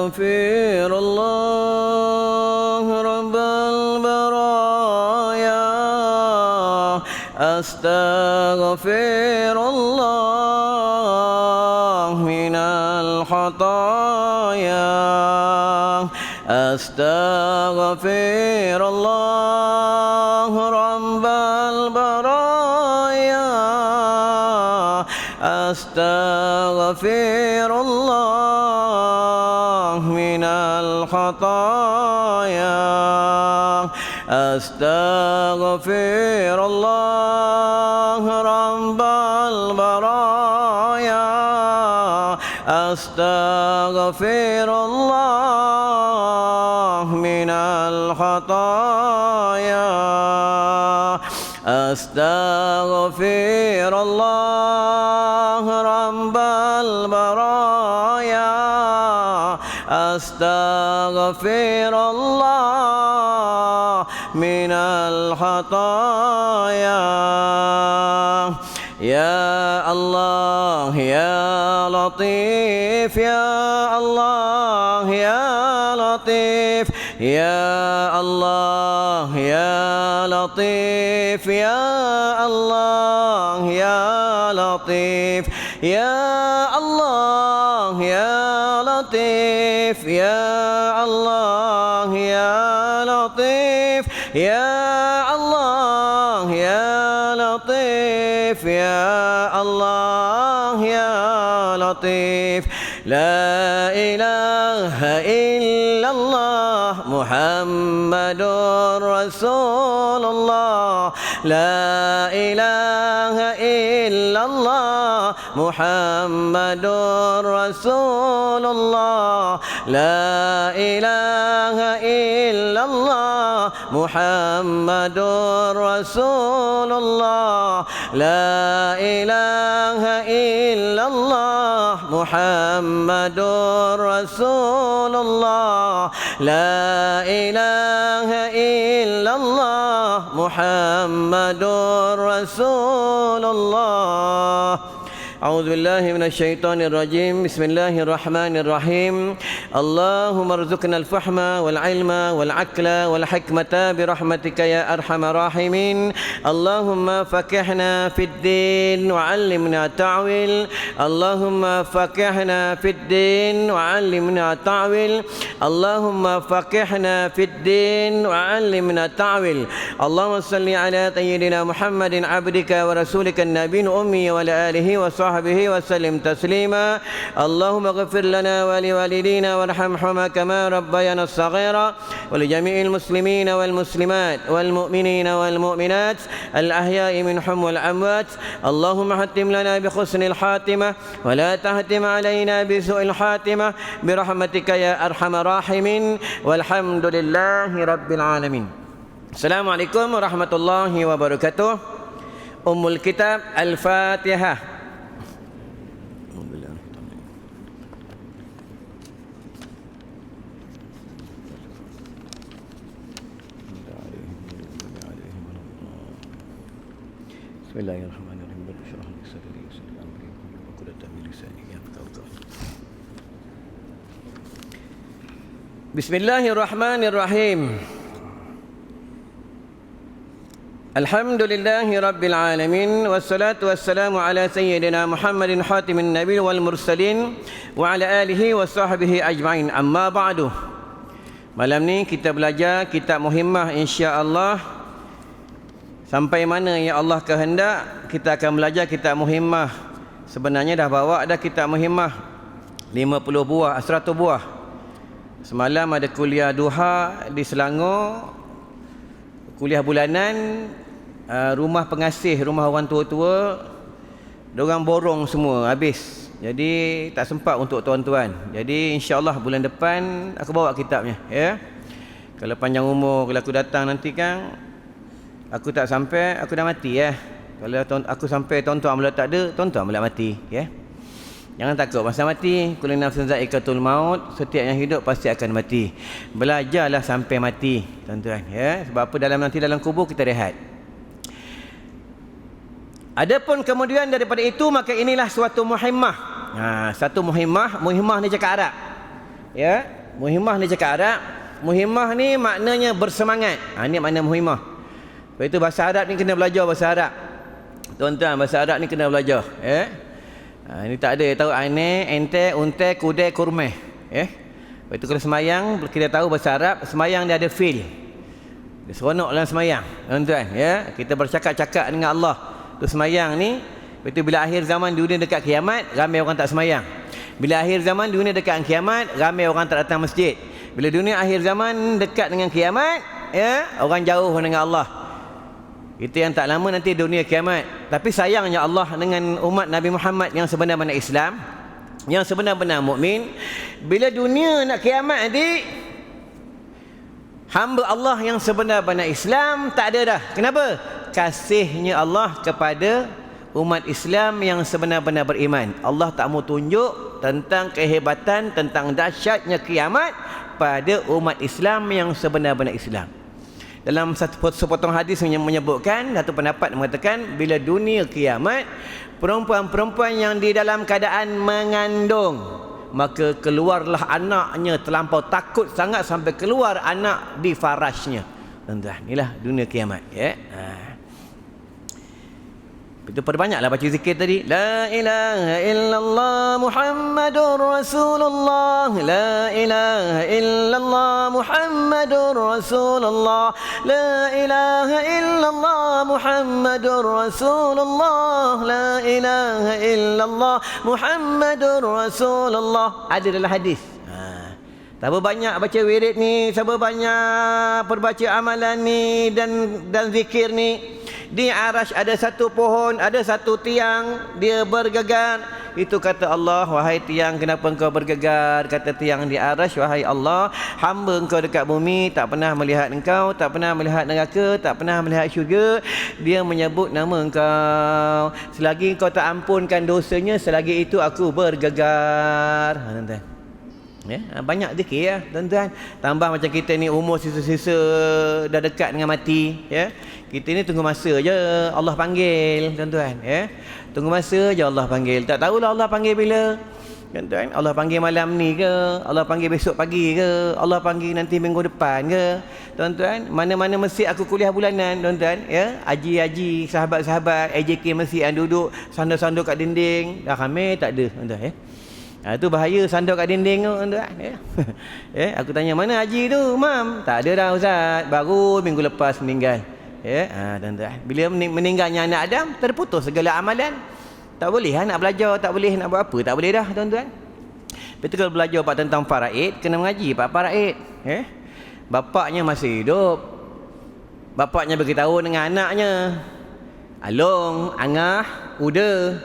Astaghfirullah Rabbal baraya. Astaghfirullah minal khataya. Astaghfirullah Rabbal baraya. Astaghfirullah minal khataya. Astaghfirullah Rabbal baraya. Astaghfirullah minal khataya. Astaghfirullah Rabbal baraya. Astaghfirullah minal khataya. Ya Allah ya Latif, ya Allah ya Latif, ya Allah ya Latif, ya Allah ya Latif, ya Allah ya Latif, ya Allah ya Latif, ya Allah ya Latif, ya Allah ya Latif. La ilaha illallah Muhammadur Rasulullah. La ilaha illallah Muhammadur Rasulullah. La ilaha illallah Muhammadur Rasulullah. La ilaha illallah Muhammadur Rasulullah. La ilaha illallah Muhammadur Rasulullah. A'udzu billahi minasyaitonir rajim. Bismillahirrahmanirrahim. Allahumma rzuqna al-fahma wal ilma wal aqla wal hikmata bi rahmatika ya arhamar rahimin. Allahumma faqihna fid din wa 'allimna ta'wil. Allahumma faqihna fid din wa 'allimna ta'wil. Allahumma faqihna fid din wa 'allimna ta'wil. Allahumma salli ala sayyidina Muhammadin 'abdika wa rasulika an-nabiyil ummi wa ala alihi wa وصحبه وسلم تسليما. اللهم اغفر لنا ولوالدينا وارحمهما كما ربيانا صغيرا ولجميع المسلمين والمسلمات والمؤمنين والمؤمنات الأحياء منهم والأموات. اللهم ختم لنا بحسن الخاتمة ولا تختم علينا بسوء الخاتمة برحمتك يا أرحم الراحمين والحمد لله رب العالمين. السلام عليكم ورحمة الله وبركاته. أم الكتاب الفاتحة. Bismillahirrahmanirrahim. Bismillahirrahmanirrahim. Bismillahirrahmanirrahim. Alhamdulillahi rabbil alamin. Wassalatu wassalamu ala sayyidina Muhammadin khatimin nabiyyin wal mursalin wa ala alihi wa sahbihi ajma'in. Amma ba'du. Malam ni kita belajar kitab Muhimmah insya-Allah. Sampai mana yang Allah kehendak kita akan belajar kitab Muhimmah. Sebenarnya dah bawa dah kitab Muhimmah 50 buah, 100 buah. Semalam ada kuliah duha di Selangor, kuliah bulanan, rumah pengasih, rumah orang tua-tua, diorang borong semua habis. Jadi tak sempat untuk tuan-tuan. Jadi insya-Allah bulan depan aku bawa kitabnya, ya. Kalau panjang umur, kalau aku datang nanti kan aku tak sampai, aku dah mati, ya. Kalau aku sampai tuan-tuan mula tak ada, tuan-tuan mula mati, ya. Jangan takut masa mati. Kullu nafsin za'iqatul maut. Setiap yang hidup pasti akan mati. Belajarlah sampai mati, tuan-tuan, ya. Sebab apa nanti dalam kubur kita rehat. Adapun kemudian daripada itu, maka inilah suatu muhimmah. Satu muhimmah ni cakap Arab. Ya. Muhimmah ni cakap Arab. Muhimmah ni maknanya bersemangat. Ini makna muhimmah. Lepas itu bahasa Arab ni kena belajar bahasa Arab. Tuan-tuan, bahasa Arab ni kena belajar. Ini tak ada tahu ane, ente, unte, kude, kurmeh. Lepas itu kalau semayang, kita tahu bahasa Arab, semayang dia ada feel. Dia seronok dalam semayang. Tuan-tuan, kita bercakap-cakap dengan Allah. Tu semayang ni, lepas itu bila akhir zaman dunia dekat kiamat, ramai orang tak semayang. Bila akhir zaman dunia dekat kiamat, ramai orang tak datang masjid. Bila dunia akhir zaman dekat dengan kiamat, orang jauh dengan Allah. Itu yang tak lama nanti dunia kiamat. Tapi sayangnya Allah dengan umat Nabi Muhammad yang sebenar-benar Islam, yang sebenar-benar mukmin, bila dunia nak kiamat nanti, hamba Allah yang sebenar-benar Islam tak ada dah. Kenapa? Kasihnya Allah kepada umat Islam yang sebenar-benar beriman. Allah tak mau tunjuk tentang kehebatan, tentang dahsyatnya kiamat pada umat Islam yang sebenar-benar Islam. Dalam sepotong hadis yang menyebutkan, satu pendapat mengatakan, bila dunia kiamat, perempuan-perempuan yang di dalam keadaan mengandung, maka keluarlah anaknya terlampau takut sangat sampai keluar anak di farasnya. Tuan-tuan, inilah dunia kiamat. Itu perbanyaklah baca zikir tadi. La ilaha illallah Muhammadur Rasulullah. La ilaha illallah Muhammadur Rasulullah. La ilaha illallah Muhammadur Rasulullah. La ilaha illallah Muhammadur Rasulullah. Ada dalam hadis. Siapa banyak baca wirid ni, siapa banyak perbaca amalan ni dan zikir ni, di arash ada satu pohon, ada satu tiang, dia bergegar. Itu kata Allah, wahai tiang, kenapa engkau bergegar? Kata tiang di arash, wahai Allah, hamba engkau dekat bumi tak pernah melihat engkau, tak pernah melihat neraka, tak pernah melihat syurga. Dia menyebut nama engkau. Selagi engkau tak ampunkan dosanya, selagi itu aku bergegar. Tuan-tuan, banyak zikir ya, tuan-tuan. Tambah macam kita ni umur sisa-sisa dah dekat dengan mati, kita ni tunggu masa je Allah panggil, tuan-tuan. Tunggu masa je Allah panggil. Tak tahulah Allah panggil bila, tuan-tuan. Allah panggil malam ni ke, Allah panggil besok pagi ke, Allah panggil nanti minggu depan ke, tuan-tuan. Mana-mana masjid aku kuliah bulanan, tuan-tuan, haji-haji, sahabat-sahabat AJK masjid yang duduk sandar-sandar kat dinding, dah ramai tak ada, tuan-tuan. Itu bahaya sandar kat dinding tu, tuan-tuan. Aku tanya, mana haji tu, Mam? Tak ada dah Ustaz, baru minggu lepas meninggal. Tuan-tuan, bila meninggalnya anak Adam, terputus segala amalan. Tak boleh nak belajar, tak boleh nak buat apa, tak boleh dah, tuan-tuan. Betul kalau belajar tentang faraid, kena mengaji faraid. Bapaknya masih hidup, bapaknya beritahu dengan anaknya, Along, Angah, Uda,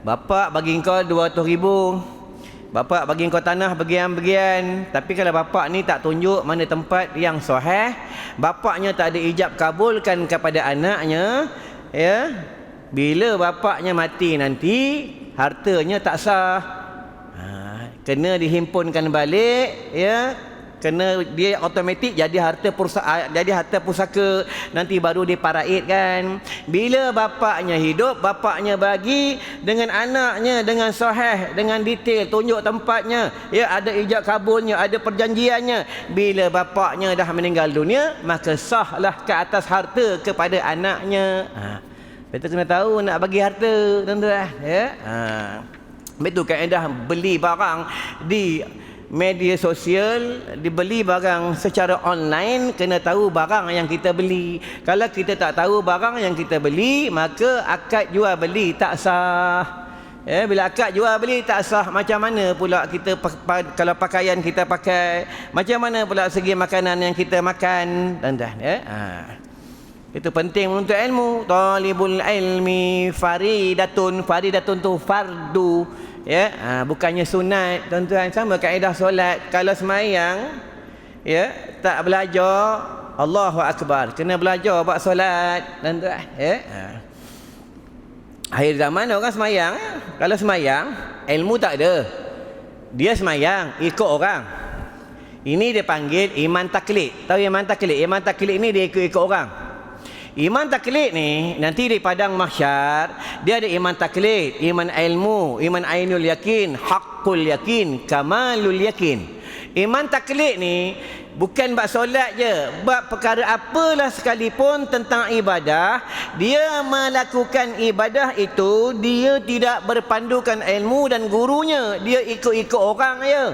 Bapak bagi engkau 200,000. Bapak bagi engkau tanah bagian-bagian. Tapi kalau bapak ni tak tunjuk mana tempat yang sahih, bapaknya tak ada ijab kabulkan kepada anaknya, bila bapaknya mati nanti, hartanya tak sah. Kena dihimpunkan balik, kena dia automatik jadi harta pusaka, nanti baru diparaidkan. Bila bapaknya hidup, bapaknya bagi dengan anaknya dengan sahih, dengan detail, tunjuk tempatnya, ada ijab kabulnya, ada perjanjiannya. Bila bapaknya dah meninggal dunia, maka sahlah ke atas harta kepada anaknya. Betul, kena tahu nak bagi harta, tuan-tuan. Betul kaedah beli barang di media sosial, dibeli barang secara online, kena tahu barang yang kita beli. Kalau kita tak tahu barang yang kita beli, maka akad jual beli tak sah. Bila akad jual beli tak sah, macam mana pula kita kalau pakaian kita pakai, macam mana pula segi makanan yang kita makan, tuan-tuan. Itu penting untuk ilmu. Talibul ilmi faridatun. Faridatun tu fardu, bukannya sunat, tuan-tuan. Sama kaedah solat. Kalau semayang, tak belajar Allahu Akbar, kena belajar buat solat, tuan-tuan. Akhir zaman orang semayang, kalau semayang ilmu tak ada, dia semayang ikut orang. Ini dia panggil iman taklid. Tahu iman taklid? Iman taklid ni dia ikut orang. Iman taklid ni nanti di padang mahsyar, dia ada iman taklid, iman ilmu, iman ainul yakin, haqqul yakin, kamalul yakin. Iman taklid ni bukan bab solat je, bab perkara apalah sekalipun tentang ibadah, dia melakukan ibadah itu dia tidak berpandukan ilmu dan gurunya, dia ikut-ikut orang je.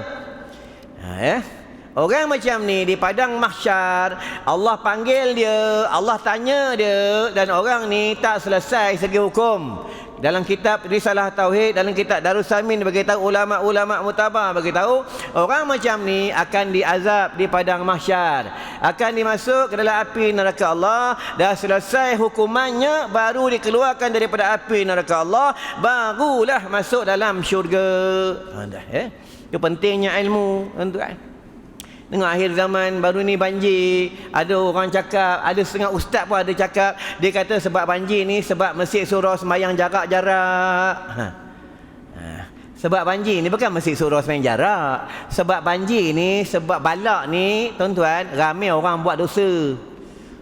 Orang macam ni di padang mahsyar, Allah panggil dia, Allah tanya dia, dan orang ni tak selesai segi hukum. Dalam kitab Risalah Tauhid, dalam kitab Darussamin bagi tahu, ulama-ulama mutabar bagi tahu, orang macam ni akan diazab di padang mahsyar, akan dimasuk ke dalam api neraka Allah. Dah selesai hukumannya baru dikeluarkan daripada api neraka Allah, barulah masuk dalam syurga. Itu pentingnya ilmu, tuan-tuan. Tengok akhir zaman baru ni banjir, ada orang cakap, ada setengah ustaz pun ada cakap, dia kata sebab banjir ni sebab masjid surau sembahyang jarak-jarak. Sebab banjir ni bukan masjid surau sembahyang jarak. Sebab banjir ni, sebab balak ni, tuan-tuan, ramai orang buat dosa.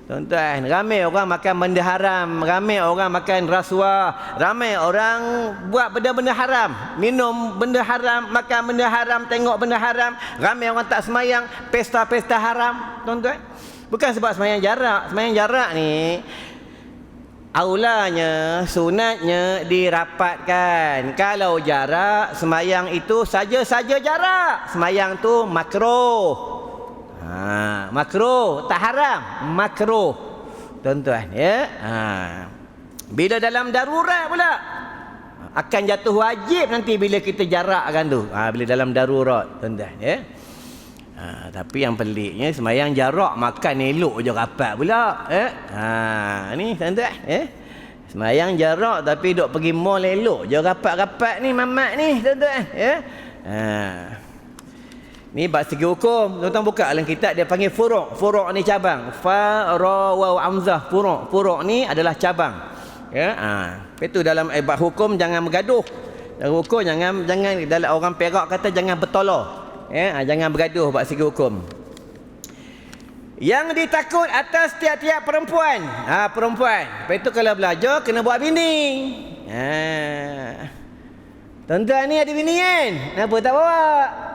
Tuan-tuan, ramai orang makan benda haram, ramai orang makan rasuah, ramai orang buat benda-benda haram, minum benda haram, makan benda haram, tengok benda haram, ramai orang tak semayang, pesta-pesta haram, tuan-tuan. Bukan sebab semayang jarak ni aulanya, sunatnya dirapatkan. Kalau jarak, semayang itu saja-saja jarak, semayang tu makruh. Makruh, tak haram, makruh, tuan-tuan, ya. Bila dalam darurat pula akan jatuh wajib nanti bila kita jarakkan tu. Bila dalam darurat, tuan-tuan, ya. Tapi yang peliknya semayang jarak, makan elok je rapat pula, ya. Ni tuan-tuan, ya. Semayang jarak tapi duk pergi mall elok je rapat-rapat ni mamat ni, tuan-tuan, ya. Ni bab segi hukum. Tuan-tuan buka dalam kitab dia panggil furu'. Furu' ni cabang. Fa, ra, waw, amzah. Furu'. Furu' ni adalah cabang. Ya, itu dalam bab hukum jangan bergaduh. Dalam hukum jangan dalam orang Perak kata jangan bertolak. Ya, jangan bergaduh bab segi hukum. Yang ditakut atas tiap-tiap perempuan. Perempuan. Lepas itu kalau belajar kena buat bini. Tuan-tuan ni ada bini kan? Kenapa tak bawa?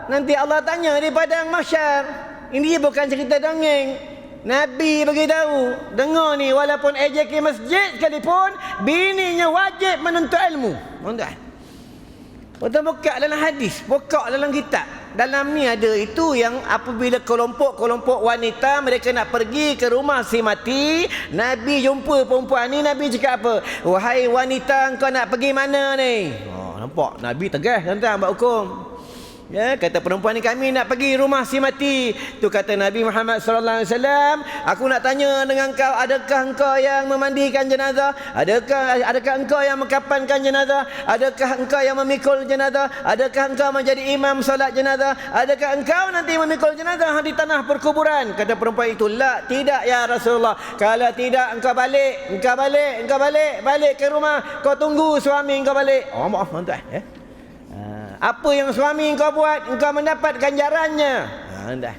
Nanti Allah tanya di padang mahsyar. Ini bukan cerita dongeng. Nabi bagi tahu, dengar ni, walaupun ejek ke masjid sekalipun, bininya wajib menuntut ilmu. Tuan-tuan. Tuan buka dalam hadis, buka dalam kitab. Dalam ni ada itu yang apabila kelompok-kelompok wanita mereka nak pergi ke rumah si mati, Nabi jumpa perempuan ni, Nabi cakap apa? Wahai wanita, engkau nak pergi mana ni? Nampak Nabi tegas tuan-tuan buat hukum. Ya, kata perempuan ni kami nak pergi rumah si mati. Tu kata Nabi Muhammad sallallahu alaihi wasallam, aku nak tanya dengan kau, adakah engkau yang memandikan jenazah? Adakah engkau yang mengkafankan jenazah? Adakah engkau yang memikul jenazah? Adakah engkau menjadi imam solat jenazah? Adakah engkau nanti memikul jenazah di tanah perkuburan? Kata perempuan itu, la, tidak ya Rasulullah. Kalau tidak engkau balik ke rumah, kau tunggu suami engkau balik. Maaf tuan-tuan, ya. Apa yang suami engkau buat, engkau mendapat ganjarannya. Dah.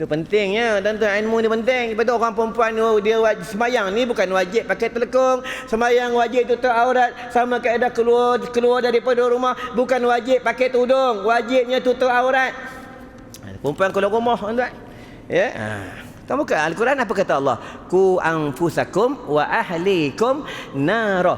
Itu pentingnya, tuan-tuan, ilmu ni penting. Lepas tu orang perempuan dia wajib sembahyang ni bukan wajib pakai telekung. Sembahyang wajib tutup aurat, sama kaedah keluar daripada rumah bukan wajib pakai tudung, wajibnya tutup aurat. Perempuan keluar rumah, tuan-tuan. Ya. Kamu buka Al-Quran apa kata Allah? Ku anfusakum wa ahlikum nara.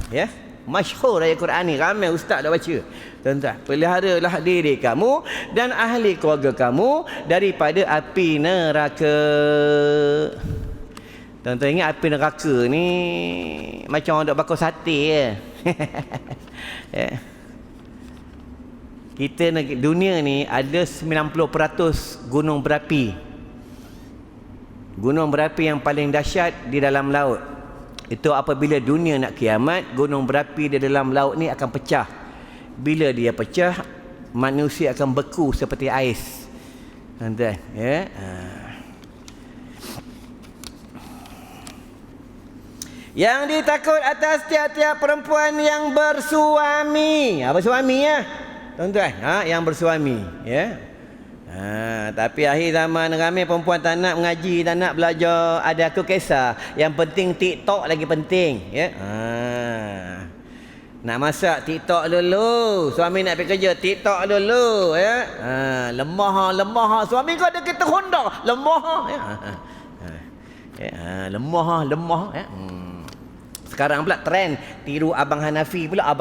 Ya. Masyhur ayat Quran ni, ramai ustaz dah baca. Tuan-tuan, peliharalah diri kamu dan ahli keluarga kamu daripada api neraka. Tuan-tuan ingat api neraka ni macam orang duk bakar sate je. Ya. Kita dunia ni ada 90% gunung berapi. Gunung berapi yang paling dahsyat di dalam laut. Itu apabila dunia nak kiamat, gunung berapi di dalam laut ni akan pecah. Bila dia pecah, manusia akan beku seperti ais. Tuan-tuan, ya. Yang ditakut atas tiap-tiap perempuan yang bersuami. Bersuami ya, tuan-tuan, yang bersuami, ya. Tapi akhir zaman ramai perempuan tak nak mengaji, tak nak belajar. Ada aku kisah, yang penting TikTok lagi penting, ya. Nak masak TikTok dulu. Suami nak pergi kerja TikTok dulu ya. Lemah. Suami kau ada kereta Honda. Lemah ya. Lemah ya. Sekarang pula trend tiru Abang Hanafi pula.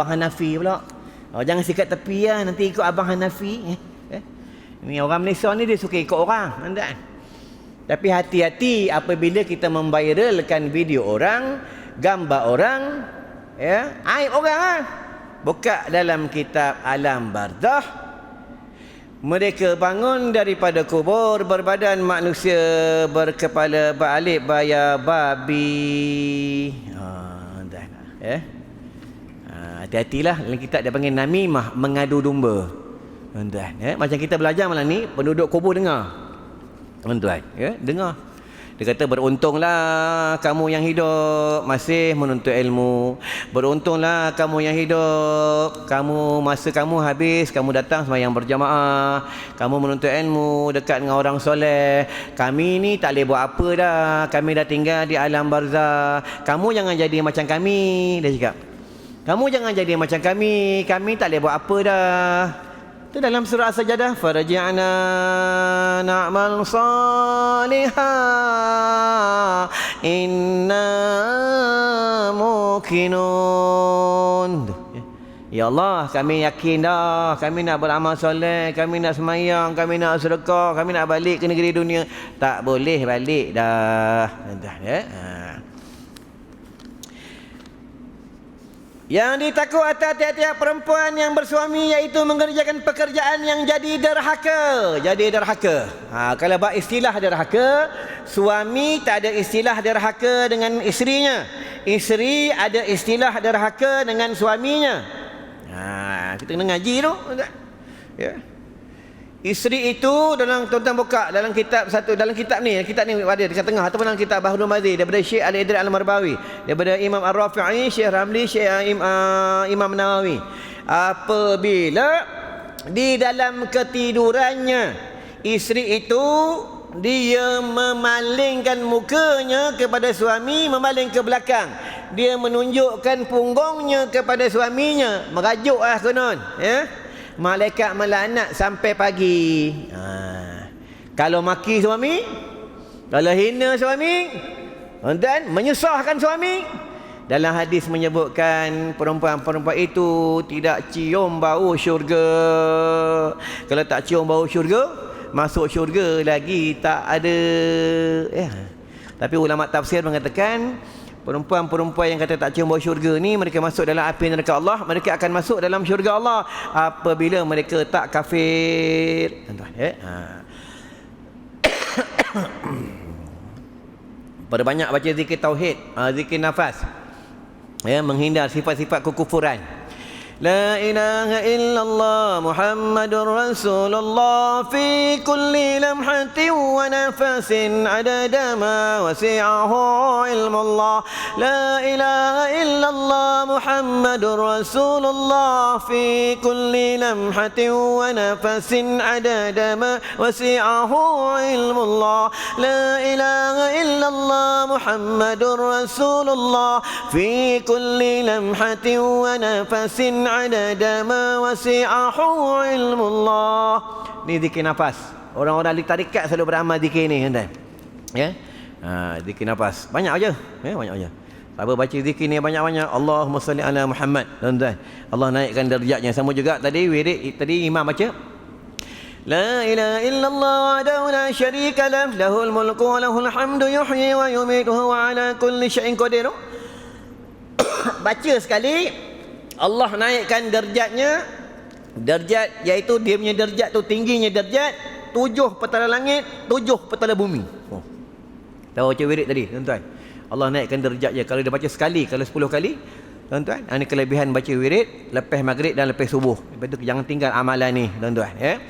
Jangan sikat tepi ya, nanti ikut Abang Hanafi. Ni orang Malaysia ni dia suka ikut orang, kan? Tapi hati-hati apabila kita memviralkan video orang, gambar orang, ya, aib orang. Buka dalam kitab Alam Barzakh, mereka bangun daripada kubur berbadan manusia, berkepala balik baya babi. Hati-hatilah, dalam kitab dia panggil namimah, mengadu domba. Tuan-tuan, macam kita belajar malam ni, penduduk kubur dengar. Tuan-tuan, dengar. Dia kata beruntunglah kamu yang hidup masih menuntut ilmu. Beruntunglah kamu yang hidup, masa kamu habis, kamu datang sembahyang berjamaah, kamu menuntut ilmu dekat dengan orang soleh. Kami ni tak boleh buat apa dah. Kami dah tinggal di alam barzakh. Kamu jangan jadi macam kami, dia cakap. Kamu jangan jadi macam kami tak boleh buat apa dah. Itu dalam surah As-Sajdah, farji'na na'mal salihah inna muqinun. Ya Allah, kami yakin dah, kami nak beramal soleh, kami nak semayang, kami nak sedekah, kami nak balik ke negeri dunia. Tak boleh balik dah. Yang ditakut atas tiap-tiap perempuan yang bersuami iaitu mengerjakan pekerjaan yang jadi derhaka. Kalau bab istilah derhaka, suami tak ada istilah derhaka dengan isterinya. Isteri ada istilah derhaka dengan suaminya. Kita kena ngaji tu. Ya. Isteri itu dalam tuan-tuan buka dalam kitab ni ada dekat tengah ataupun dalam kitab Bahrul Mazi daripada Syekh Al-Idris Al-Marbawi, daripada Imam Ar-Rafi'i, Syekh Ramli, Syekh Imam Nawawi. Apabila di dalam ketidurannya isteri itu dia memalingkan mukanya kepada suami, memaling ke belakang, dia menunjukkan punggungnya kepada suaminya, merajuk konon, ya. Malaikat melaknat sampai pagi. Kalau maki suami, kalau hina suami, dan menyusahkan suami, dalam hadis menyebutkan perempuan-perempuan itu tidak cium bau syurga. Kalau tak cium bau syurga, masuk syurga lagi tak ada. Tapi ulama tafsir mengatakan perempuan-perempuan yang kata tak cium bau syurga ni, mereka masuk dalam api neraka Allah, mereka akan masuk dalam syurga Allah apabila mereka tak kafir. Perbanyak baca zikir tauhid, zikir nafas, menghindar sifat-sifat kekufuran. La ilaha illallah Muhammadur Rasulullah fi kulli lamhatin wa nafasin adada ma wasi'ahu ilmullah. La ilaha illallah Muhammadur Rasulullah fi kulli lamhatin wa nafasin adada ma wasi'ahu ilmullah. La ilaha illallah Muhammadur Rasulullah fi kulli lamhatin wa nafasin adada ma wasi'ahu ilmullah. Ni zikir nafas. Orang-orang ahli tarikat selalu beramal zikir ni, kan? Zikir nafas. Banyak aja, banyak aja. Siapa baca zikir ni banyak-banyak, Allahumma salli ala Muhammad, tuan-tuan, Allah naikkan darjatnya. Sama juga tadi wirid tadi imam baca La ilaha illallah wahdahu la syarika lah, lahul mulku wa lahul hamdu yuhyi wa yumiitu wa ala kulli syai'in qadir. Baca sekali, Allah naikkan darjatnya. Darjat iaitu dia punya darjat tu, tingginya darjat 7 petala langit, 7 petala bumi. Tahu baca wirid tadi, tuan-tuan, Allah naikkan darjatnya. Kalau dia baca sekali, kalau 10 kali, tuan-tuan, ini kelebihan baca wirid lepas maghrib dan lepas subuh. Lepas tu jangan tinggal amalan ni, tuan-tuan, ya.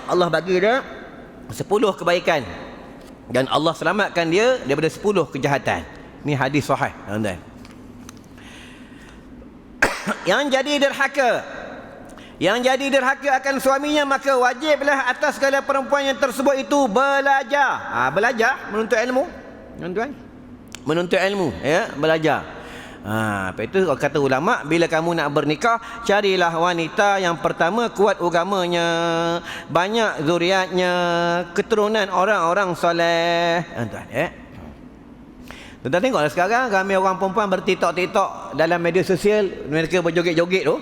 Allah bagi dia 10 kebaikan dan Allah selamatkan dia daripada 10 kejahatan. Ni hadis sahih, tuan-tuan. Yang jadi derhaka akan suaminya, maka wajiblah atas segala perempuan yang tersebut itu belajar. Belajar, menuntut ilmu, tuan-tuan, menuntut ilmu, ya, belajar. Lepas itu kata ulama, bila kamu nak bernikah, carilah wanita yang pertama kuat agamanya, banyak zuriatnya, keturunan orang-orang soleh. Tuan-tuan tengoklah sekarang ramai orang perempuan bertiktok-tiktok dalam media sosial, mereka berjoget-joget tu.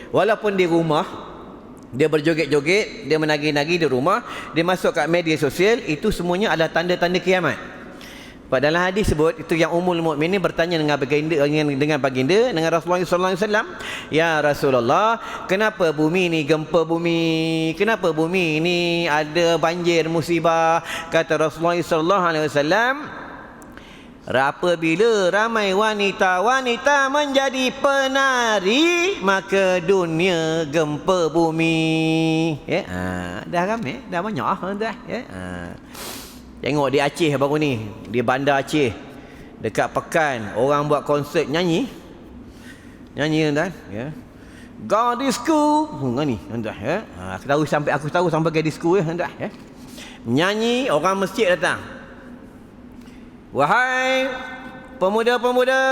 Walaupun di rumah dia berjoget-joget, dia menagih-nagih di rumah, dia masuk kat media sosial, itu semuanya adalah tanda-tanda kiamat. Dalam hadis sebut itu yang Ummul Mukminin bertanya dengan baginda dengan Rasulullah sallallahu alaihi wasallam, "Ya Rasulullah, kenapa bumi ni gempa bumi? Kenapa bumi ni ada banjir musibah?" Kata Rasulullah sallallahu alaihi wasallam, apabila ramai wanita-wanita menjadi penari, maka dunia gempa bumi. Dah ramai, dah banyak dah. Tengok di Aceh baru ni, di bandar Aceh, dekat Pekan, orang buat konsert nyanyi tuan, Gadisku ni tuan, aku tahu sampai gadisku tuan, nyanyi, orang masjid datang. Wahai pemuda-pemuda,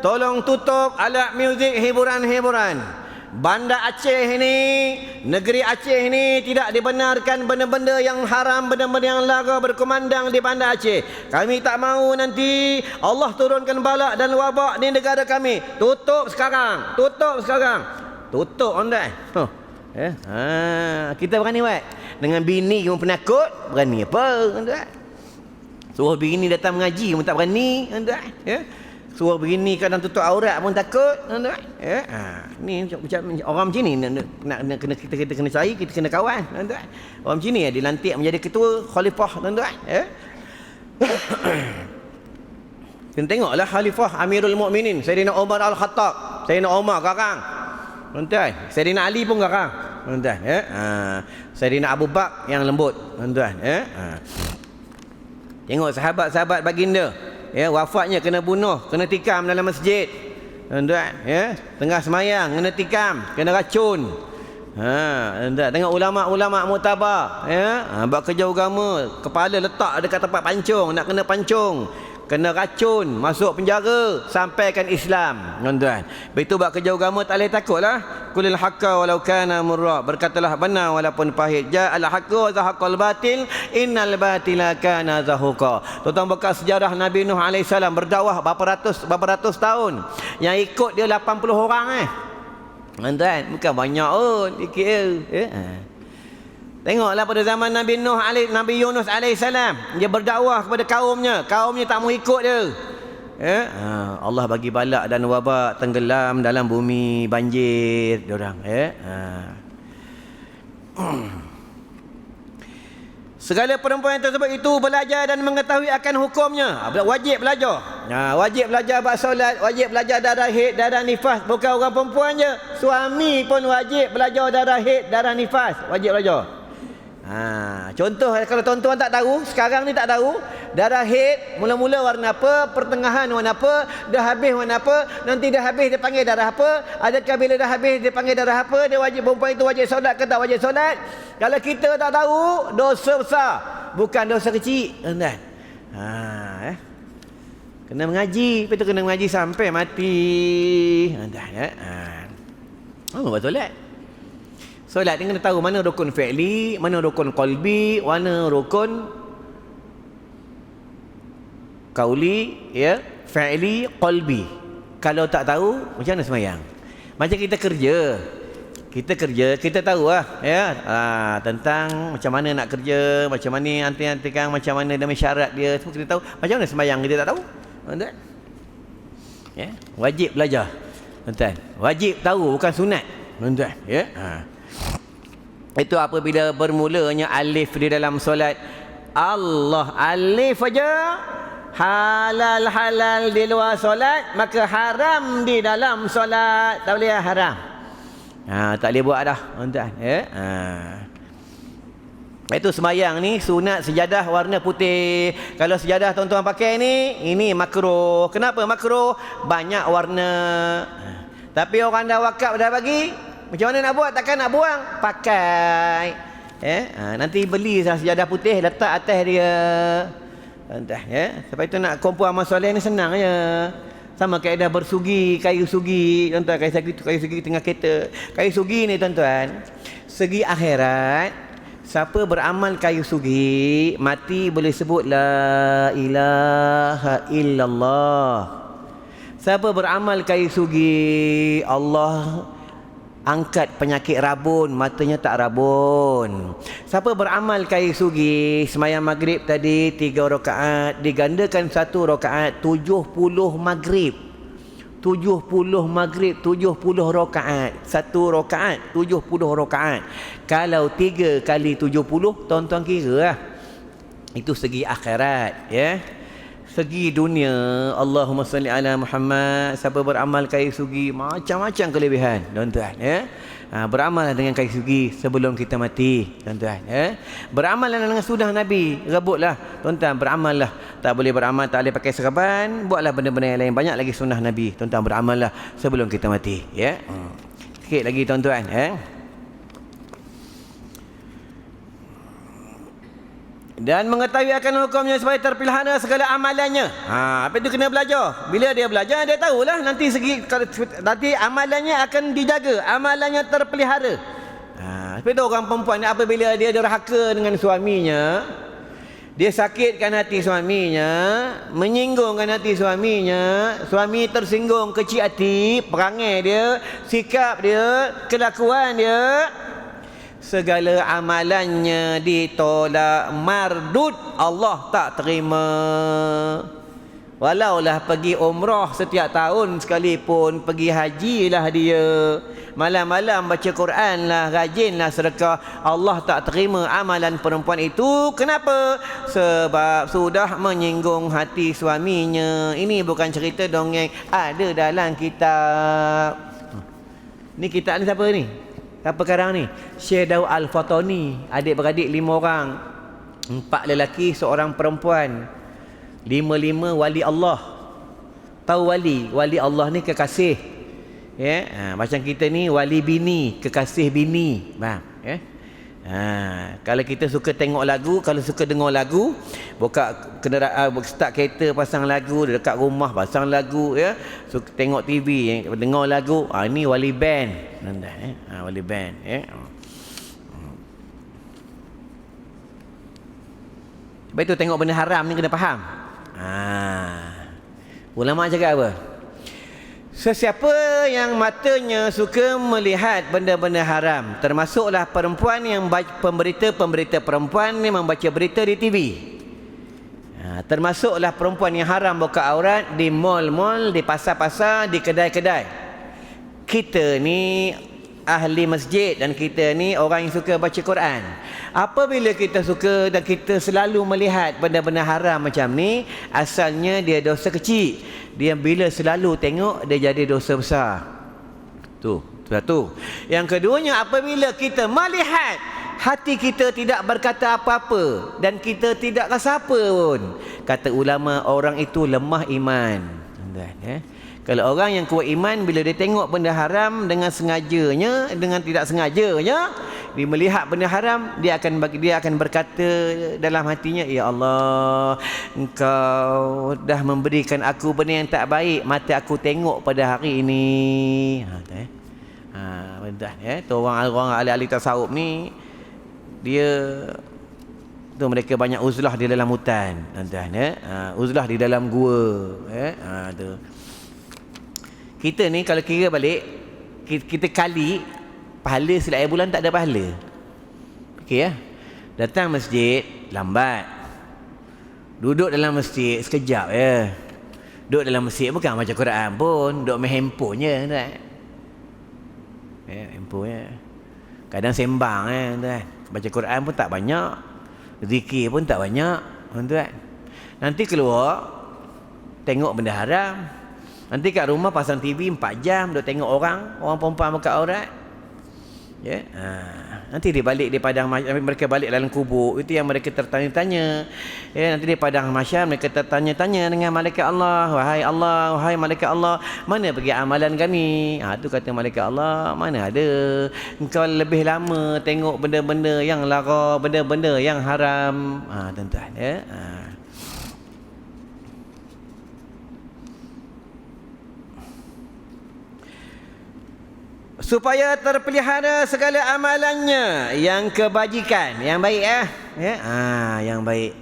tolong tutup alat muzik hiburan-hiburan. Bandar Aceh ini, negeri Aceh ini tidak dibenarkan benda-benda yang haram, benda-benda yang lara berkumandang di Bandar Aceh. Kami tak mahu nanti Allah turunkan balak dan wabak di negara kami. Tutup sekarang, tutup sekarang. Tutup tuan. Kita berani buat. Dengan bini pun penakut, berani apa tuan? Suruh bini datang mengaji pun tak berani tuan. Suruh begini kadang tutup aurat pun takut, tuan-tuan. Ni macam orang macam ni nak kena kita kena cari, kita kena kawan, tuan-tuan. Orang macam ni dilantik menjadi ketua khalifah, tuan-tuan. Kita tengoklah khalifah Amirul Mukminin Sayyidina Umar Al-Khattab, Sayyidina Umar garang, tuan-tuan. Sayyidina Ali pun garang, tuan-tuan. Sayyidina Abu Bakar yang lembut, tuan-tuan. Tengok sahabat-sahabat baginda, wafatnya kena bunuh, kena tikam dalam masjid, tuan-tuan. Tengah semayang kena tikam, kena racun. Tuan-tuan, tengok ulama-ulama muktabar, buat kerja agama, kepala letak dekat tempat pancung, nak kena pancung, kena racun, masuk penjara, sampaikan Islam, tuan-tuan. Begitu buat kerja agama, tak boleh takutlah. Qulil haqqa walau kana murra, berkatalah benar walaupun pahit. Ja'al haqqu wa zahaqal batil, innal batila kana zahuqa. Tuan-tuan, bekas sejarah Nabi Nuh AS berdakwah berapa ratus tahun. Yang ikut dia 80 orang tuan-tuan, bukan banyak sikit Tengoklah pada zaman Nabi Yunus AS, dia berdakwah kepada kaumnya tak mau ikut dia. Allah bagi balak dan wabak, tenggelam dalam bumi, banjir diorang. Segala perempuan yang tersebut itu belajar dan mengetahui akan hukumnya. Wajib belajar. Wajib belajar bab solat, wajib belajar darah haid, darah nifas. Bukan orang perempuan je, suami pun wajib belajar darah haid, darah nifas. Wajib belajar. Contoh kalau tuan-tuan tak tahu, sekarang ni tak tahu, darah haid mula-mula warna apa, pertengahan warna apa, dah habis warna apa, nanti dah habis dia panggil darah apa, adakah bila dah habis dia panggil darah apa, dia wajib, perempuan itu wajib solat ke tak wajib solat. Kalau kita tak tahu, dosa besar, bukan dosa kecil, tuan-tuan. Kena mengaji, lepas tu kena mengaji sampai mati, tuan-tuan. Buat solat. Solat ni kena tahu mana rukun fi'li, mana rukun qalbi, mana rukun qauli, fi'li, qalbi. Kalau tak tahu, macam mana sembahyang? Macam kita kerja, kita tahu tentang macam mana nak kerja, macam mana anting-anting, macam mana demi syarat dia, semua kita tahu. Macam mana sembahyang kita tak tahu, tuan-tuan. Wajib belajar, tuan-tuan. Wajib tahu, bukan sunat, tuan-tuan. Itu apabila bermulanya alif di dalam solat. Allah, alif aja halal di luar solat, maka haram di dalam solat. Tak boleh haram. Tak boleh buat dah, tuan-tuan. Itu sembahyang ni sunat sejadah warna putih. Kalau sejadah tuan-tuan pakai ini makruh. Kenapa makruh? Banyak warna. Tapi orang dah wakaf dah bagi, macam mana nak buat? Takkan nak buang? Pakai. Nanti beli sejadah putih, letak atas dia. Entah, Sebab itu nak kumpul amal soleh ni senang je. Sama kaedah bersugi, kayu sugi, tuan-tuan, kayu sugi tengah kereta. Kayu sugi ni tuan-tuan, segi akhirat, siapa beramal kayu sugi, mati boleh sebut la ilaha illallah. Siapa beramal kayu sugi, Allah angkat penyakit rabun, matanya tak rabun. Siapa beramal kayu sugi, semayang maghrib tadi 3 rakaat, digandakan 1 rakaat 70 maghrib. 70 maghrib, 70 rakaat. 1 rakaat 70 rakaat. Kalau 3 kali 70, tuan-tuan kira lah. Itu segi akhirat, ya. Segi dunia, Allahumma salli ala Muhammad, siapa beramal kayu sugi, macam-macam kelebihan, tuan-tuan, ya. Beramal dengan kayu sugi sebelum kita mati, tuan-tuan, ya. Beramal dengan sunnah Nabi, rebutlah, tuan-tuan, beramallah. Tak boleh beramal, tak boleh pakai serban, buatlah benda-benda yang lain, banyak lagi sunnah Nabi, tuan-tuan, beramallah sebelum kita mati, ya. Sikit lagi, tuan-tuan, ya. Dan mengetahui akan hukumnya supaya terpelihara segala amalannya. Apa itu kena belajar. Bila dia belajar, dia tahulah nanti nanti amalannya akan dijaga, amalannya terpelihara. Seperti orang perempuan ni, apabila dia derhaka dengan suaminya, dia sakitkan hati suaminya, menyinggungkan hati suaminya, suami tersinggung, kecil hati, perangai dia, sikap dia, kelakuan dia, segala amalannya ditolak, mardud, Allah tak terima. Walaulah pergi umrah setiap tahun sekalipun, pergi hajilah dia, malam-malam baca Quran lah, rajinlah sedekah, Allah tak terima amalan perempuan itu. Kenapa? Sebab sudah menyinggung hati suaminya. Ini bukan cerita dongeng, ada dalam kitab. Ni kitab ni siapa ni? Siapa karang ni? Syekh Daud Al-Fatani. Adik-beradik 5 orang, 4 lelaki, 1 perempuan. 5 wali Allah. Tahu wali? Wali Allah ni kekasih, ya. Macam kita ni wali bini, kekasih bini, faham, ya. Kalau kita suka tengok lagu, kalau suka dengar lagu, buka kenderaan, start kereta pasang lagu, dekat rumah pasang lagu, ya. Suka tengok TV, dengar lagu, ini wali band, wali band, ya. Sebab itu tengok benda haram ni kena faham. Ulama cakap apa? Sesiapa yang matanya suka melihat benda-benda haram, termasuklah perempuan yang pemberita-pemberita perempuan yang membaca berita di TV. Termasuklah perempuan yang haram buka aurat di mall-mall, di pasar-pasar, di kedai-kedai. Kita ni ahli masjid dan kita ni orang yang suka baca Quran. Apabila kita suka dan kita selalu melihat benda-benda haram macam ni, asalnya dia dosa kecil. Dia bila selalu tengok, dia jadi dosa besar. Tu satu. Yang keduanya, apabila kita melihat, hati kita tidak berkata apa-apa dan kita tidak rasa apa pun, kata ulama, orang itu lemah iman. Kalau orang yang kuat iman, bila dia tengok benda haram dengan sengajanya, dengan tidak sengajanya, dia melihat benda haram, dia akan berkata dalam hatinya, ya Allah, Engkau dah memberikan aku benda yang tak baik, mata aku tengok pada hari ini. Betul, ya. Tu orang ahli-ahli tasawuf ni, dia tu mereka banyak uzlah di dalam hutan, tuan-tuan, ya. Uzlah di dalam gua, ya. Tu. Kita ni kalau kira balik, kita kali pahala silap air bulan, tak ada pahala. Okey, ya. Datang masjid lambat, duduk dalam masjid sekejap, ya. Duduk dalam masjid bukan baca Quran pun, duduk main handphone je, tak? Ya, handphone je. Kadang sembang, tuan. Baca Quran pun tak banyak, zikir pun tak banyak, tuan. Nanti keluar tengok benda haram. Nanti kat rumah pasang TV 4 jam, duk tengok orang perempuan buka aurat. Ya. Nanti dia balik di padang mahsyar, mereka balik dalam kubur, itu yang mereka tertanya-tanya. Ya, nanti di padang mahsyar mereka tertanya-tanya dengan malaikat Allah, wahai malaikat Allah, mana pergi amalan kami? Tu kata malaikat Allah, mana ada, engkau lebih lama tengok benda-benda yang lara, benda-benda yang haram. Tuan-tuan, ya. supaya terpelihara segala amalannya yang kebajikan, yang baik yang baik.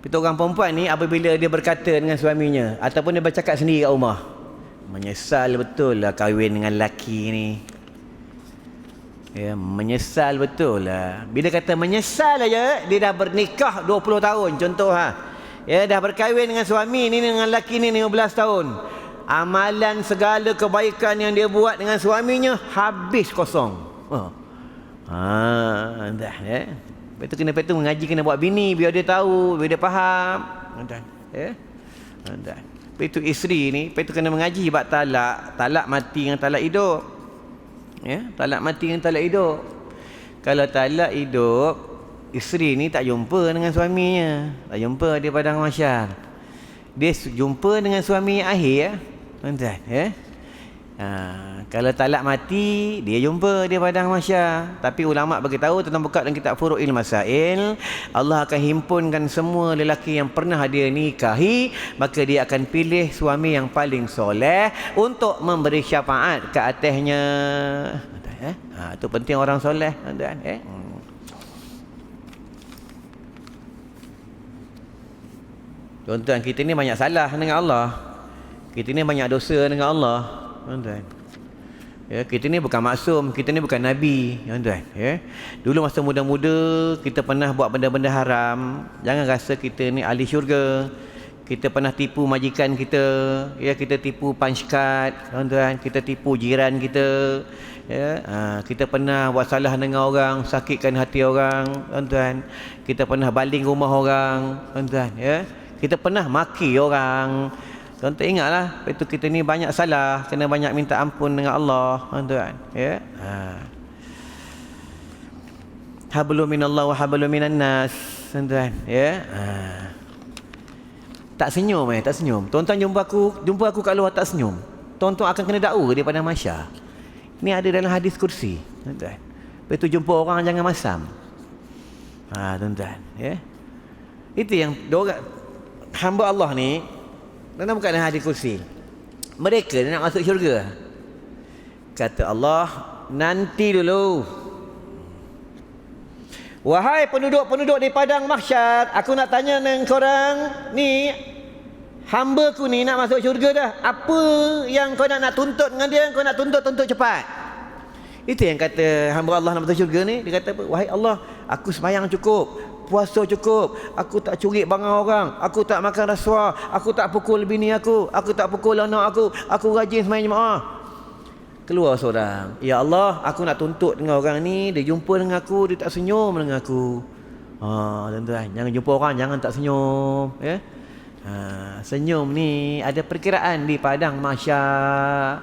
Itu orang perempuan ni apabila dia berkata dengan suaminya ataupun dia bercakap sendiri kat rumah, menyesal betul lah kahwin dengan lelaki ni. Ya, menyesal betul lah. Bila kata menyesal aja, dia dah bernikah 20 tahun contoh Ya, dah berkahwin dengan suami ni, dengan lelaki ni 15 tahun. Amalan segala kebaikan yang dia buat dengan suaminya habis kosong. Dah Lepas tu kena mengaji, kena buat bini biar dia tahu, biar dia faham. Lepas tu isteri ni, lepas tu kena mengaji bab talak mati dengan talak hidup. Talak mati dengan talak hidup. Kalau talak hidup, isteri ni tak jumpa dengan suaminya, tak jumpa di padang mahsyar. Dia jumpa dengan suami akhir kalau talak mati, dia jumpa di padang mahsyar. Tapi ulama bagi tahu tentang buka dalam kitab Furu'il Masail, Allah akan himpunkan semua lelaki yang pernah dia nikahi, maka dia akan pilih suami yang paling soleh untuk memberi syafaat ke atasnya. Itu penting orang soleh. Contoh, kita ni banyak salah dengan Allah. Kita ni banyak dosa dengan Allah. Kita ni bukan maksum, kita ni bukan Nabi. Dulu masa muda-muda kita pernah buat benda-benda haram. Jangan rasa kita ni ahli syurga. Kita pernah tipu majikan kita, kita tipu punch card, kita tipu jiran kita. Kita pernah buat salah dengan orang, sakitkan hati orang, kita pernah baling rumah orang, kita pernah maki orang. Tuan-tuan ingatlah, itu kita ni banyak salah, kena banyak minta ampun dengan Allah, tuan-tuan. Hablum minallah wa hablum minan nas, tuan-tuan. Tak senyum tak senyum. Tuan-tuan jumpa aku kat luar tak senyum. Tuan-tuan akan kena dakwa di padang mahsyar. Ini ada dalam hadis kursi, tuan-tuan. Lepas tu jumpa orang jangan masam. Tuan-tuan, itu yang hamba Allah ni, dalam bukan hadis kursi, mereka nak masuk syurga. Kata Allah, nanti dulu, wahai penduduk-penduduk di padang mahsyar, aku nak tanya dengan korang ni, hamba ku ni nak masuk syurga dah. Apa yang kau nak tuntut dengan dia? Kau nak tuntut cepat. Itu yang kata hamba Allah nak masuk syurga ni. Dia kata apa? Wahai Allah, aku sembahyang cukup, puasa cukup, aku tak curi barang orang, aku tak makan rasuah, aku tak pukul bini aku tak pukul anak aku rajin sembahyang jemaah. Keluar seorang, ya Allah, aku nak tuntut dengan orang ni, dia jumpa dengan aku, dia tak senyum dengan aku. Tuan-tuan, jangan jumpa orang jangan tak senyum, senyum ni ada perkiraan di padang mahsyar.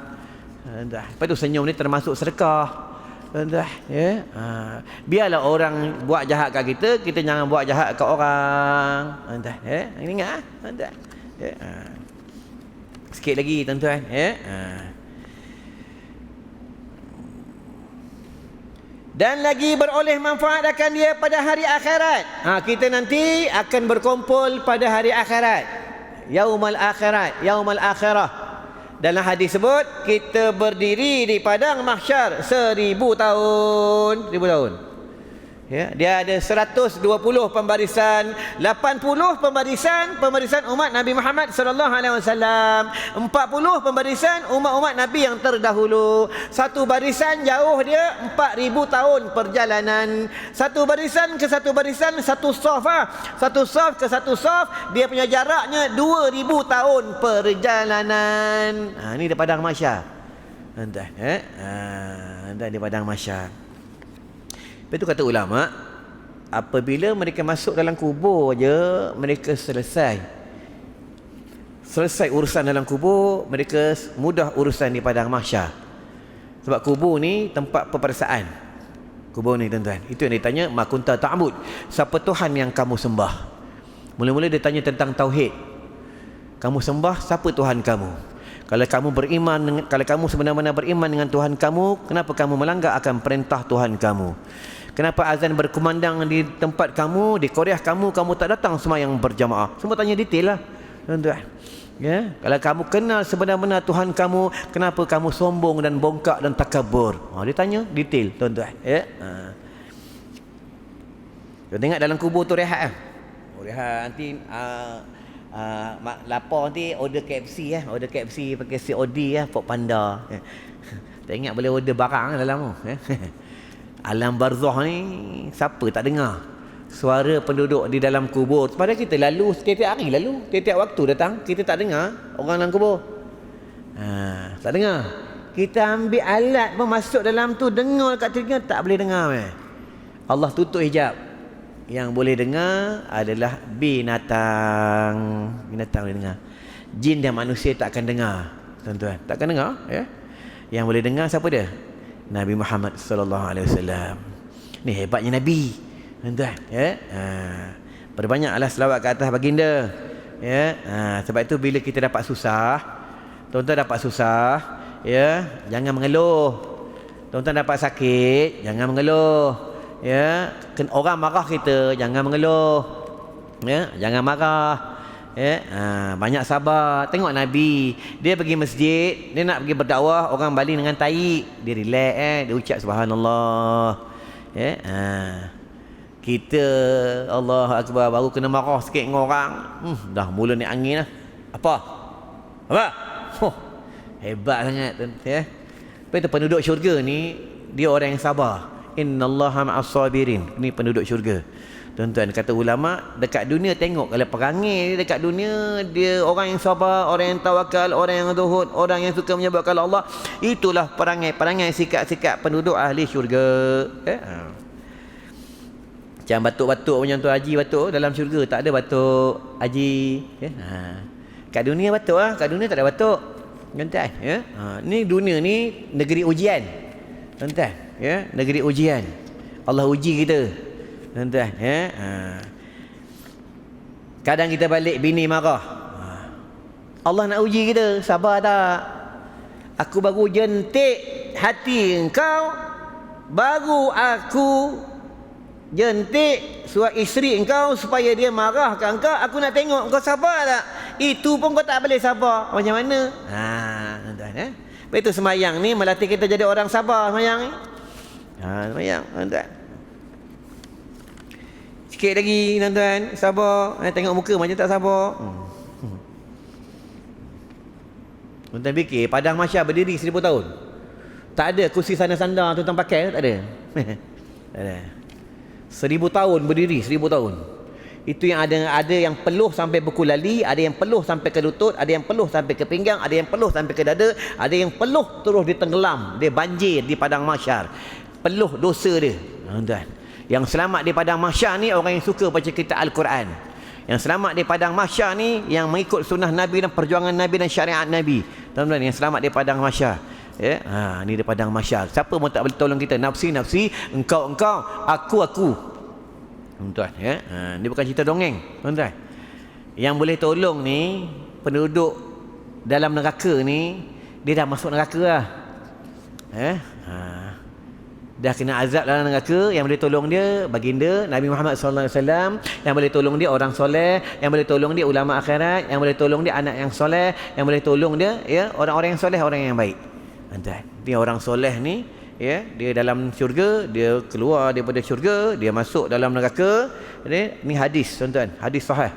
Lepas tu senyum ni termasuk sedekah. Biarlah orang buat jahat kat kita, kita jangan buat jahat kat orang. Ingat sikit lagi tuan-tuan. Dan lagi beroleh manfaat akan dia pada hari akhirat. Kita nanti akan berkumpul pada hari akhirat, yaumul akhirah. Dalam hadis sebut, kita berdiri di padang mahsyar 1000 tahun. 1000 tahun. Dia ada 120 pembarisan, 80 pembarisan umat Nabi Muhammad sallallahu alaihi wasallam, 40 pembarisan umat-umat Nabi yang terdahulu. Satu barisan jauh dia 4000 tahun perjalanan. Satu barisan ke satu barisan, satu saf satu saf ke satu saf, dia punya jaraknya 2000 tahun perjalanan. Ini di padang mahsyar. Entah di padang mahsyar. Lepas tu kata ulama, apabila mereka masuk dalam kubur je, mereka selesai urusan dalam kubur, mereka mudah urusan di padang mahsyar. Sebab kubur ni tempat peperiksaan. Kubur ni tuan-tuan, itu yang ditanya, ma kunta ta'bud, siapa Tuhan yang kamu sembah. Mula-mula dia tanya tentang tauhid. Kamu sembah siapa Tuhan kamu? Kalau kamu sebenar-benar beriman dengan Tuhan kamu, kenapa kamu melanggar akan perintah Tuhan kamu? Kenapa azan berkumandang di tempat kamu, di Korea kamu tak datang sembahyang berjamaah? Semua tanya detail lah, tuan-tuan. Ya, kalau kamu kenal sebenar-benar Tuhan kamu, kenapa kamu sombong dan bongkak dan takabur? Dia tanya detail, tuan-tuan. Ya. Kau tengok dalam kubur tu rehat. Rehat nanti lapar nanti order KFC order KFC pakai COD Pok Panda. Tak ingat boleh order barang dalam tu. Alam barzakh ni siapa tak dengar suara penduduk di dalam kubur. Pada kita lalu setiap hari tiap waktu datang, kita tak dengar orang dalam kubur. Tak dengar. Kita ambil alat pun masuk dalam tu, dengar kat telinga tak boleh dengar. Allah tutup hijab. Yang boleh dengar adalah binatang. Binatang boleh dengar. Jin dan manusia tak akan dengar, tuan-tuan. Tak akan dengar, ya. Yang boleh dengar siapa dia? Nabi Muhammad sallallahu alaihi wasallam. Ni hebatnya Nabi. Tuan-tuan, ya. Perbanyaklah selawat ke atas baginda. Ya. Sebab itu bila kita dapat susah, tuan-tuan dapat susah, ya, jangan mengeluh. Tuan-tuan dapat sakit, jangan mengeluh. Ya, orang marah kita, jangan mengeluh. Ya, jangan marah. Ya, banyak sabar. Tengok Nabi, dia pergi masjid, dia nak pergi berdakwah, orang baling dengan tai, dia relax, dia ucap subhanallah. Ya, kita Allah Akbar baru kena marah sikit dengan orang, dah mula ni angin lah. Apa? Hebat sangat, ya. Lepas itu penduduk syurga ni dia orang yang sabar. Innallaha ma'as sabirin. Ni penduduk syurga. Tuan-tuan, kata ulama, dekat dunia tengok kalau perangai dekat dunia, dia orang yang sabar, orang yang tawakal, orang yang zuhud, orang yang suka menyebutkan Allah. Itulah perangai sikap-sikap penduduk ahli syurga. Macam batuk-batuk macam tu haji batuk dalam syurga, tak ada batuk haji. Kat dunia batuk kat dunia tak ada batuk. Tuan-tuan, ya. Ni dunia ni negeri ujian. Tuan-tuan, ya, negeri ujian. Allah uji kita. Tuan-tuan, ya. Kadang kita balik bini marah. Allah nak uji kita, sabar tak? Aku baru jentik hati engkau, baru aku jentik suami isteri engkau supaya dia marah ke engkau, aku nak tengok engkau sabar tak? Itu pun kau tak boleh sabar. Macam mana? Tuan-tuan, Lepas itu semayang ni melatih kita jadi orang sabar. Semayang ni semayang, tuan-tuan. Sikit lagi, tuan-tuan, sabar. Tengok muka macam tak sabar. Tuan-tuan fikir padang mahsyar berdiri 1000 tahun, tak ada kursi sandar-sandar tuan-tuan pakai, tak ada. Tak ada. 1000 tahun berdiri, 1000 tahun. Itu yang ada yang peluh sampai buku lali, ada yang peluh sampai ke lutut, ada yang peluh sampai ke pinggang, ada yang peluh sampai ke dada, ada yang peluh terus ditenggelam, dia banjir di padang mahsyar. Peluh dosa dia. Tuan-tuan, yang selamat di padang mahsyar ni orang yang suka baca kitab Al-Quran. Yang selamat di padang mahsyar ni yang mengikut sunnah Nabi dan perjuangan Nabi dan syariat Nabi. Tuan-tuan, yang selamat di padang mahsyar. Ya, ni di padang mahsyar. Siapa pun tak boleh tolong kita. Nafsi, nafsi, engkau, engkau, aku. Tuan-tuan, ya. Ni bukan cerita dongeng, tuan-tuan. Yang boleh tolong ni penduduk dalam neraka ni, dia dah masuk neraka lah. Dah kena azab dalam neraka. Yang boleh tolong dia baginda Nabi Muhammad sallallahu alaihi wasallam. Yang boleh tolong dia orang soleh, yang boleh tolong dia ulama akhirat, yang boleh tolong dia anak yang soleh, yang boleh tolong dia, ya, orang-orang yang soleh, orang yang baik. Tuan-tuan, dia orang soleh ni, ya, dia dalam syurga, dia keluar daripada syurga, dia masuk dalam neraka. Ni hadis, tuan-tuan, hadis sahih.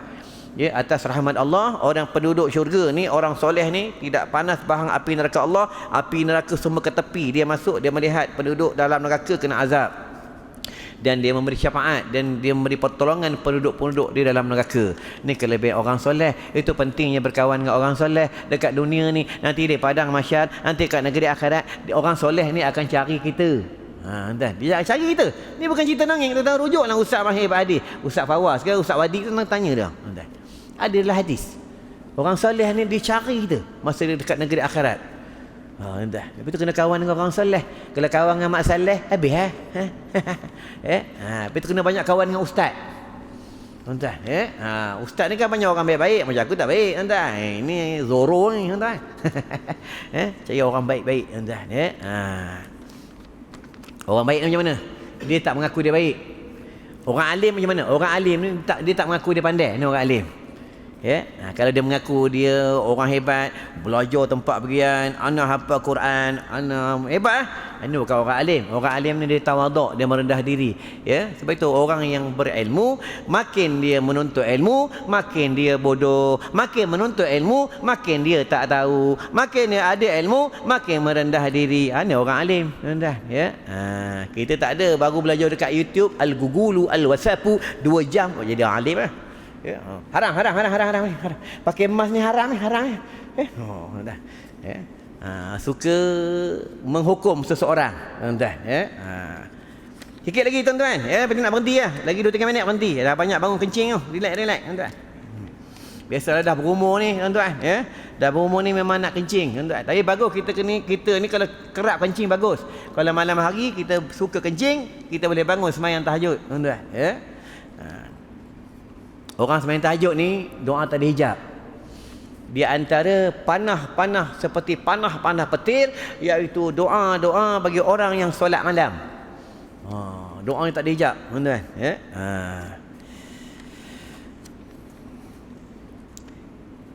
Ya, atas rahmat Allah, orang penduduk syurga ni, orang soleh ni tidak panas bahang api neraka Allah. Api neraka semua ke tepi. Dia masuk, dia melihat penduduk dalam neraka kena azab, dan dia memberi syafaat, dan dia memberi pertolongan penduduk-penduduk di dalam neraka. Ni kelebihan orang soleh. Itu pentingnya berkawan dengan orang soleh dekat dunia ni. Nanti di padang mahsyar, nanti kat negeri akhirat, orang soleh ni akan cari kita. Tuan, dia cari kita. Ni bukan cerita nangis. Kita rujuklah Ustaz Mahir Pak Hadi, Ustaz Fawaz ke Ustaz Wadi, kita tanya dia. Tuan, adalah hadis. Orang soleh ni dicari kita masa dia dekat negeri akhirat. Tuan, lepas tu kena kawan dengan orang soleh. Kalau kawan dengan mak saleh, habis lepas tu kena banyak kawan dengan ustaz. Tuan-tuan, ustaz ni kan banyak orang baik-baik, macam aku tak baik, tuan-tuan. Ini Zoro ni, tuan-tuan. Cari orang baik-baik, tuan-tuan. Orang baik ni macam mana? Dia tak mengaku dia baik. Orang alim macam mana? Orang alim ni dia tak mengaku dia pandai. Ni orang alim. Ya, kalau dia mengaku dia orang hebat, belajar tempat bagian, ana hafal Quran, ana hebat ini bukan orang alim. Orang alim ni dia tawaduk, dia merendah diri. Ya, sebab itu orang yang berilmu, makin dia menuntut ilmu, makin dia bodoh, makin menuntut ilmu, makin dia tak tahu, makin dia ada ilmu, makin merendah diri. Ini orang alim, rendah, ya. Kita tak ada baru belajar dekat YouTube al-Google, al-WhatsApp 2 jam jadi alim lah. Ya, haram. Pakai emas ni haram ni. Dah. Ya. Suka menghukum seseorang, tuan-tuan. Ya. Sikit lagi tuan-tuan. Ya, kita nak berhenti lah. Lagi 2-3 minit berhenti. Dah banyak bangun kencing tu. Relax tuan-tuan. Biasalah dah berumur ni tuan-tuan, ya. Dah berumur ni memang nak kencing tuan-tuan. Tapi bagus kita ni kalau kerap kencing bagus. Kalau malam hari kita suka kencing, kita boleh bangun sembahyang tahajud tuan-tuan, ya. Orang sembahyang tahajud ni doa tak ada hijab. Di antara panah-panah seperti panah-panah petir, iaitu doa-doa bagi orang yang solat malam. Doa ni tak ada hijab tuan-tuan, ya.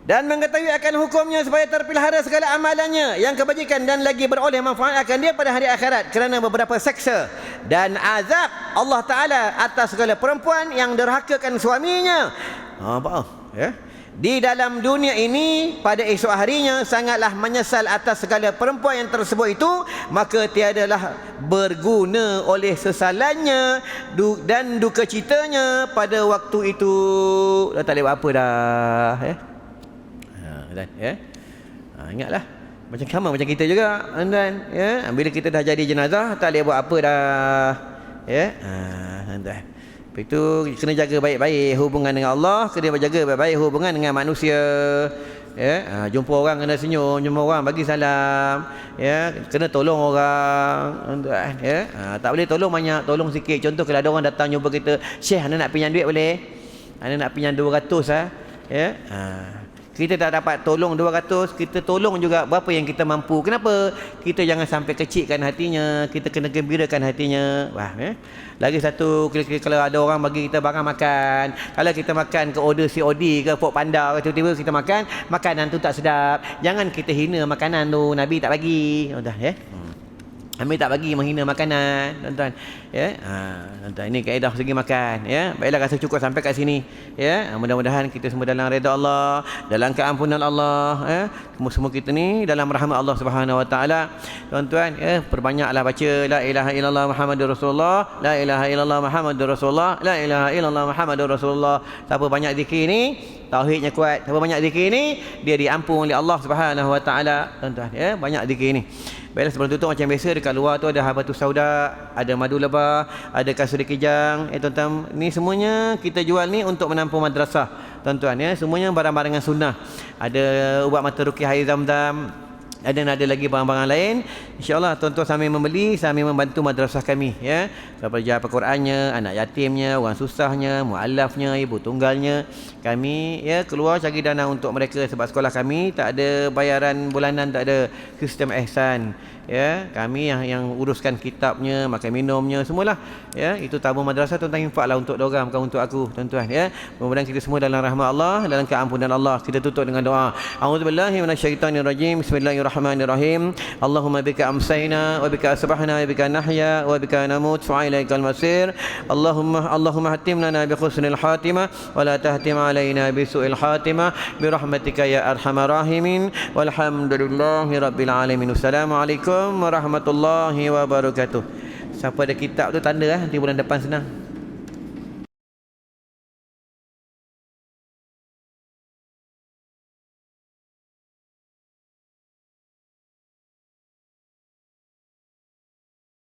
Dan mengetahui akan hukumnya supaya terpelihara segala amalannya yang kebajikan dan lagi beroleh manfaat akan dia pada hari akhirat kerana beberapa seksa dan azab Allah Ta'ala atas segala perempuan yang derhakakan suaminya. Ya? Di dalam dunia ini pada esok harinya sangatlah menyesal atas segala perempuan yang tersebut itu, maka tiadalah berguna oleh sesalannya dan duka citanya pada waktu itu. Dah tak boleh buat apa dah, ya? Ya. Ingatlah macam kita juga tuan-tuan, ya. Bila kita dah jadi jenazah tak boleh buat apa dah, ya. Tuan-tuan, itu kena jaga baik-baik hubungan dengan Allah, kena jaga baik-baik hubungan dengan manusia, ya. Jumpa orang kena senyum, jumpa orang bagi salam, ya. Kena tolong orang tuan-tuan, ya. Tak boleh tolong banyak, tolong sikit. Contoh kalau ada orang datang jumpa kita, "Syekh, anda nak pinjam duit boleh? Anda nak pinjam 200 ya." Kita tak dapat tolong 200, kita tolong juga berapa yang kita mampu. Kenapa? Kita jangan sampai kecilkan hatinya, kita kena gembirakan hatinya. Lagi satu, kalau ada orang bagi kita barang makan, kalau kita makan ke order COD ke Food Panda ke, tiba-tiba kita makan, makanan tu tak sedap, jangan kita hina makanan tu. Nabi tak bagi, ya. Nabi tak bagi menghina makanan, tuan-tuan, ya. Tuan-tuan, ini kaedah segi makan, ya. Baiklah, rasa cukup sampai kat sini, ya. Mudah-mudahan kita semua dalam redha Allah, dalam keampunan Allah, ya. Semua kita ni dalam rahmat Allah Subhanahu Wa Taala. Tuan-tuan, ya, perbanyaklah baca la ilaha illallah Muhammadur Rasulullah, la ilaha illallah Muhammadur Rasulullah, la ilaha illallah Muhammadur Rasulullah. Siapa banyak zikir ni, tauhidnya kuat. Siapa banyak zikir ni, dia diampun oleh Allah Subhanahu Wa Taala, tuan-tuan, ya. Banyak zikir ni. Baiklah, sebelum tutup macam biasa, dekat luar tu ada habatus sauda, ada madu lebah, ada kasuri kijang. Tuan-tuan, ni semuanya kita jual ni untuk menampung madrasah, tuan-tuan, ya. Semuanya barang-barang sunnah. Ada ubat mata ruqyah air zam-zam, ada lagi barang-barang lain. InsyaAllah tuan-tuan sambil membeli, sambil membantu madrasah kami, ya. Pelajar Al-Qurannya, anak yatimnya, orang susahnya, mu'alafnya, ibu tunggalnya. Kami, ya, keluar cari dana untuk mereka sebab sekolah kami tak ada bayaran bulanan, tak ada sistem ihsan, ya. Kami yang uruskan kitabnya, makan minumnya, semualah, ya. Itu tabung madrasah, tuan-tuan infaklah untuk diorang, bukan untuk aku, tuan-tuan, ya. Mudah-mudahan kita semua dalam rahmat Allah, dalam keampunan Allah. Kita tutup dengan doa. A'udzubillahi minasyaitonirrajim. Bismillahirrahmanirrahim. Allahumma bika amsayna wa bika asbahna wa bika nahya wa bika namut wa ilaikal masir. Allahumma hatim lana bi husnil khatimah wa la tahtim alaina bi su'il khatimah bi rahmatika ya arhamar rahimin. Walhamdulillahi rabbil alamin. Assalamualaikum warahmatullahi wabarakatuh. Siapa ada kitab tu tanda nanti bulan depan senang.